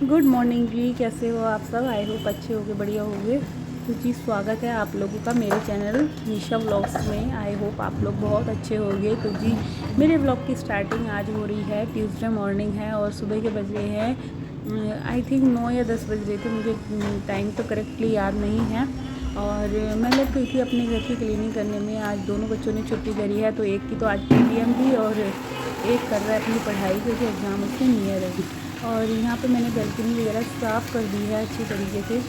Good morning जी, कैसे हो आप सब। आई होप अच्छे होगे, बढ़िया होगे। तो जी स्वागत है आप लोगों का मेरे चैनल निशा व्लॉग्स में। आई होप आप लोग बहुत अच्छे होंगे। तो जी मेरे व्लॉग की स्टार्टिंग आज हो रही है, ट्यूसडे मॉर्निंग है और सुबह के बज रहे हैं आई थिंक 9 या 10 बज रहे थे, मुझे टाइम तो करेक्टली याद नहीं है। और मैं लग गई थी अपने घर की क्लीनिंग करने में। आज दोनों बच्चों ने छुट्टी करी है, तो एक की तो आज PTM थी और एक कर रहा है अपनी पढ़ाई, क्योंकि एग्ज़ाम उसके नियर है। और यहाँ पे मैंने बैल्कनी वगैरह साफ़ कर दी है अच्छी तरीके से।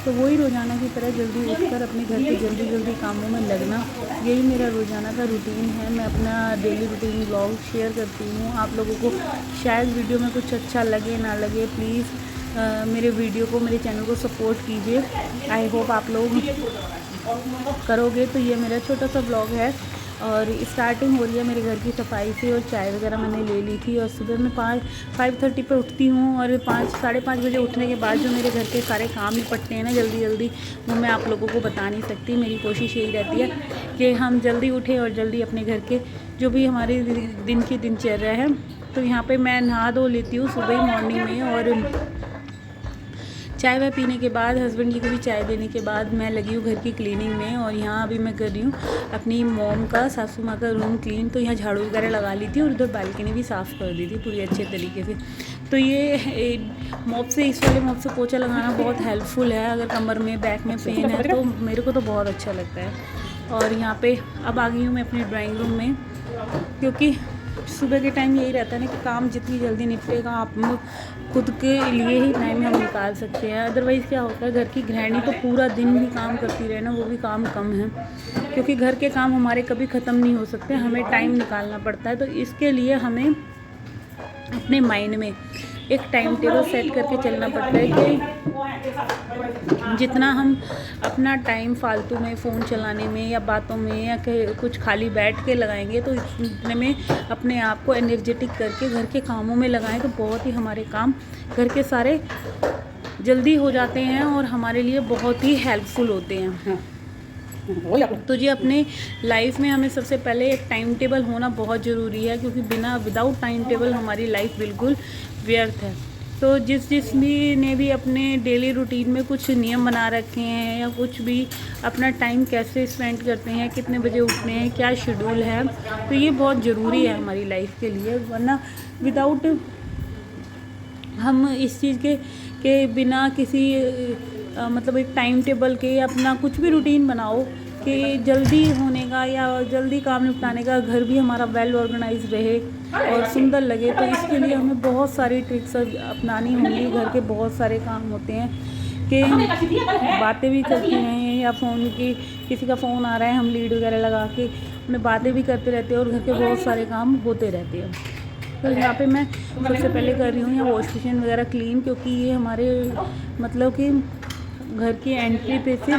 तो वही रोज़ाना की तरह जल्दी उठकर अपने घर के जल्दी जल्दी कामों में लगना, यही मेरा रोज़ाना का रूटीन है। मैं अपना डेली रूटीन व्लॉग शेयर करती हूँ आप लोगों को। शायद वीडियो में कुछ अच्छा लगे ना लगे, प्लीज़ मेरे वीडियो को, मेरे चैनल को सपोर्ट कीजिए। आई होप आप लोग करोगे। तो ये मेरा छोटा सा व्लॉग है और स्टार्टिंग हो रही है मेरे घर की सफाई से। और चाय वगैरह मैंने ले ली थी और सुबह मैं 5:30 पे उठती हूँ। और 5 साढ़े 5 बजे उठने के बाद जो मेरे घर के सारे काम निपटते हैं ना जल्दी जल्दी, वो मैं आप लोगों को बता नहीं सकती। मेरी कोशिश यही रहती है कि हम जल्दी उठें और जल्दी अपने घर के जो भी हमारी दिन की दिनचर्या है। तो यहाँ पर मैं नहा धो लेती हूँ सुबह ही मॉर्निंग में। और चाय वाय पीने के बाद, हस्बैंड जी को भी चाय देने के बाद, मैं लगी हूँ घर की क्लीनिंग में। और यहाँ अभी मैं कर रही हूँ अपनी मॉम का, सासू माँ का रूम क्लीन। तो यहाँ झाड़ू वगैरह लगा ली थी और उधर बालकनी भी साफ़ कर दी थी पूरी अच्छे तरीके से। तो ये मॉप से, इस वाले मॉप से पोछा लगाना बहुत हेल्पफुल है। अगर कमर में, बैक में पेन है तो मेरे को तो बहुत अच्छा लगता है। और यहाँ पे अब आ गई हूँ मैं अपनी ड्राइंग रूम में, क्योंकि सुबह के टाइम यही रहता है ना कि काम जितनी जल्दी निपटेगा, आप खुद के लिए ही टाइम हम निकाल सकते हैं। अदरवाइज़ क्या होता है, घर की गृहिणी तो पूरा दिन भी काम करती रहे ना, वो भी काम कम है। क्योंकि घर के काम हमारे कभी ख़त्म नहीं हो सकते, हमें टाइम निकालना पड़ता है। तो इसके लिए हमें अपने माइंड में एक टाइम टेबल सेट करके चलना पड़ता है कि जितना हम अपना टाइम फालतू में फ़ोन चलाने में या बातों में या कुछ खाली बैठ के लगाएंगे, तो इतने में अपने आप को एनर्जेटिक करके घर के कामों में लगाएं तो बहुत ही हमारे काम घर के सारे जल्दी हो जाते हैं और हमारे लिए बहुत ही हेल्पफुल होते हैं। तो जी अपने लाइफ में हमें सबसे पहले एक टाइम टेबल होना बहुत ज़रूरी है, क्योंकि विदाउट टाइम टेबल हमारी लाइफ बिल्कुल व्यर्थ है। तो जिस भी ने भी अपने डेली रूटीन में कुछ नियम बना रखे हैं या कुछ भी अपना टाइम कैसे स्पेंड करते हैं, कितने बजे उठने हैं, क्या शेड्यूल है, तो ये बहुत ज़रूरी है हमारी लाइफ के लिए। वरना विदाउट हम इस चीज़ के बिना किसी मतलब एक टाइम टेबल के अपना कुछ भी रूटीन बनाओ कि जल्दी होने का या जल्दी काम निपटाने का, घर भी हमारा वेल ऑर्गेनाइज रहे और सुंदर लगे। तो इसके लिए हमें बहुत सारी ट्रिक्स अपनानी होंगी। घर के बहुत सारे काम होते हैं कि बातें भी करती रहें या फ़ोन की, किसी का फ़ोन आ रहा है, हम लीड वगैरह लगा के हमें बातें भी करते रहते हैं और घर के बहुत सारे काम होते रहते हैं। तो यहाँ पे मैं सबसे पहले कर रही हूँ यहाँ वॉश बेसिन वगैरह क्लीन, क्योंकि ये हमारे मतलब कि घर की एंट्री पे से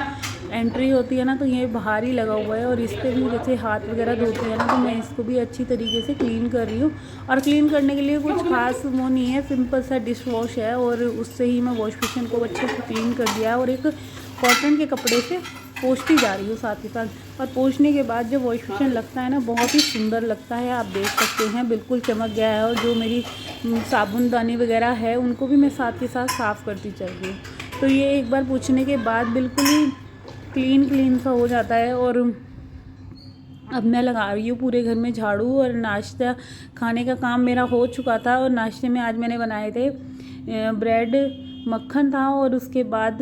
एंट्री होती है ना, तो ये बाहर ही लगा हुआ है और इस पर भी जैसे हाथ वगैरह धोते हैं ना, तो मैं इसको भी अच्छी तरीके से क्लीन कर रही हूँ। और क्लीन करने के लिए कुछ खास वो नहीं है, सिंपल सा डिश वॉश है और उससे ही मैं वॉश बेसिन को अच्छे से क्लीन कर दिया है। और एक कॉटन के कपड़े से पोंछती जा रही हूँ साथ ही साथ। और पोंछने के बाद जब वॉश बेसिन लगता है ना, बहुत ही सुंदर लगता है। आप देख सकते हैं बिल्कुल चमक गया है। और जो मेरी साबुनदानी वगैरह है उनको भी मैं साथ के साथ साफ़ करती चल रही हूँ। तो ये एक बार पोंछने के बाद बिल्कुल ही क्लीन सा हो जाता है। और अब मैं लगा रही हूँ पूरे घर में झाड़ू। और नाश्ता खाने का काम मेरा हो चुका था और नाश्ते में आज मैंने बनाए थे ब्रेड, मक्खन था और उसके बाद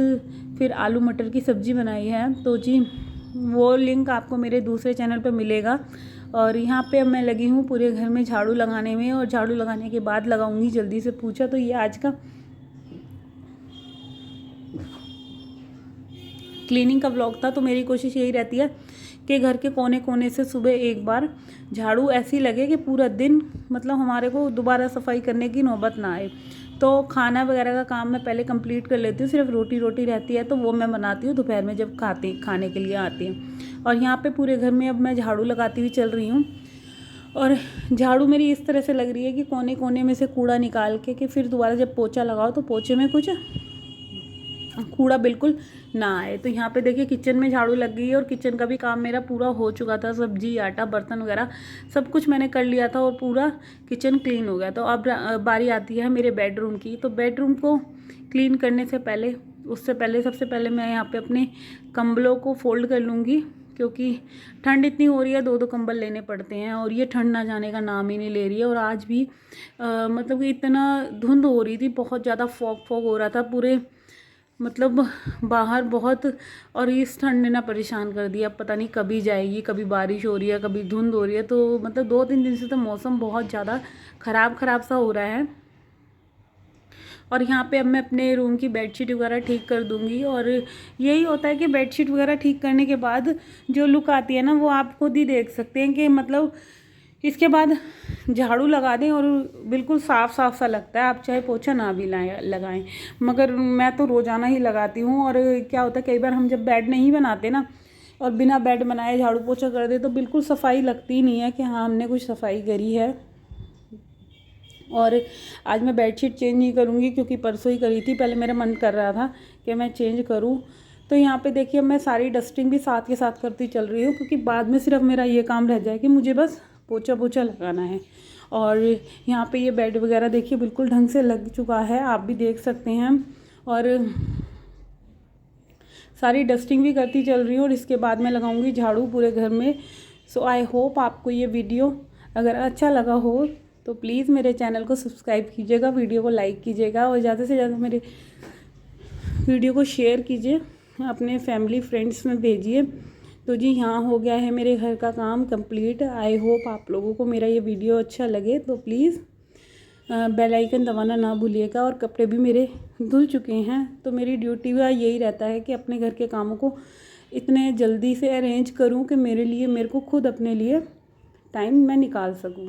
फिर आलू मटर की सब्ज़ी बनाई है। तो जी वो लिंक आपको मेरे दूसरे चैनल पर मिलेगा। और यहाँ पे अब मैं लगी हूँ पूरे घर में झाड़ू लगाने में, और झाड़ू लगाने के बाद लगाऊंगी जल्दी से पोंछा। तो ये आज का क्लीनिंग का व्लॉग था। तो मेरी कोशिश यही रहती है कि घर के कोने कोने से सुबह एक बार झाड़ू ऐसी लगे कि पूरा दिन मतलब हमारे को दोबारा सफाई करने की नौबत ना आए। तो खाना वगैरह का काम मैं पहले कंप्लीट कर लेती हूँ। सिर्फ रोटी रहती है तो वो मैं बनाती हूँ दोपहर में जब खाने के लिए आते हैं। और यहाँ पे पूरे घर में अब मैं झाड़ू लगाती हुई चल रही हूँ। और झाड़ू मेरी इस तरह से लग रही है कि कोने कोने में से कूड़ा निकाल के कि फिर दोबारा जब पोछा लगाओ तो पोछे में कुछ कूड़ा बिल्कुल ना आए। तो यहाँ पे देखिए किचन में झाड़ू लग गई है और किचन का भी काम मेरा पूरा हो चुका था। सब्जी, आटा, बर्तन वगैरह सब कुछ मैंने कर लिया था और पूरा किचन क्लीन हो गया। तो अब बारी आती है मेरे बेडरूम की। तो बेडरूम को क्लीन करने से पहले, उससे पहले सबसे पहले मैं यहाँ पे अपने कंबलों को फोल्ड कर लूँगी, क्योंकि ठंड इतनी हो रही है, 2-2 कंबल लेने पड़ते हैं और ये ठंड ना जाने का नाम ही नहीं ले रही है। और आज भी मतलब कि इतना धुंध हो रही थी, बहुत ज़्यादा फॉग हो रहा था पूरे, मतलब बाहर बहुत। और इस ठंड ने ना परेशान कर दिया, अब पता नहीं कभी जाएगी, कभी बारिश हो रही है, कभी धुंध हो रही है। तो मतलब 2-3 दिन से तो मौसम बहुत ज़्यादा ख़राब सा हो रहा है। और यहाँ पे अब मैं अपने रूम की बेडशीट वगैरह ठीक कर दूँगी। और यही होता है कि बेडशीट वगैरह ठीक करने के बाद जो लुक आती है ना, वो आप खुद ही देख सकते हैं कि मतलब इसके बाद झाड़ू लगा दें और बिल्कुल साफ़ सा लगता है, आप चाहे पोछा ना भी लगाएं। मगर मैं तो रोज़ाना ही लगाती हूँ। और क्या होता है, कई बार हम जब बेड नहीं बनाते ना और बिना बेड बनाए झाड़ू पोछा कर दे, तो बिल्कुल सफाई लगती ही नहीं है कि हाँ हमने कुछ सफाई करी है। और आज मैं बेडशीट चेंज नहीं करूँगी, क्योंकि परसों ही करी थी, पहले मेरा मन कर रहा था कि मैं चेंज करूँ। तो यहाँ पे देखिए मैं सारी डस्टिंग भी साथ के साथ करती चल रही हूँ, क्योंकि बाद में सिर्फ मेरा ये काम रह जाए कि मुझे बस पोछा लगाना है। और यहाँ पे ये बेड वगैरह देखिए बिल्कुल ढंग से लग चुका है, आप भी देख सकते हैं। और सारी डस्टिंग भी करती चल रही हूँ और इसके बाद मैं लगाऊंगी झाड़ू पूरे घर में। सो आई होप आपको ये वीडियो अगर अच्छा लगा हो तो प्लीज़ मेरे चैनल को सब्सक्राइब कीजिएगा, वीडियो को लाइक कीजिएगा और ज़्यादा से ज़्यादा मेरे वीडियो को शेयर कीजिए, अपने फैमिली फ्रेंड्स में भेजिए। तो जी यहाँ हो गया है मेरे घर का काम कंप्लीट। आई होप आप लोगों को मेरा ये वीडियो अच्छा लगे। तो प्लीज़ बेल आइकन दबाना ना भूलिएगा। और कपड़े भी मेरे धुल चुके हैं, तो मेरी ड्यूटी का यही रहता है कि अपने घर के कामों को इतने जल्दी से अरेंज करूं कि मेरे को खुद अपने लिए टाइम मैं निकाल सकूं।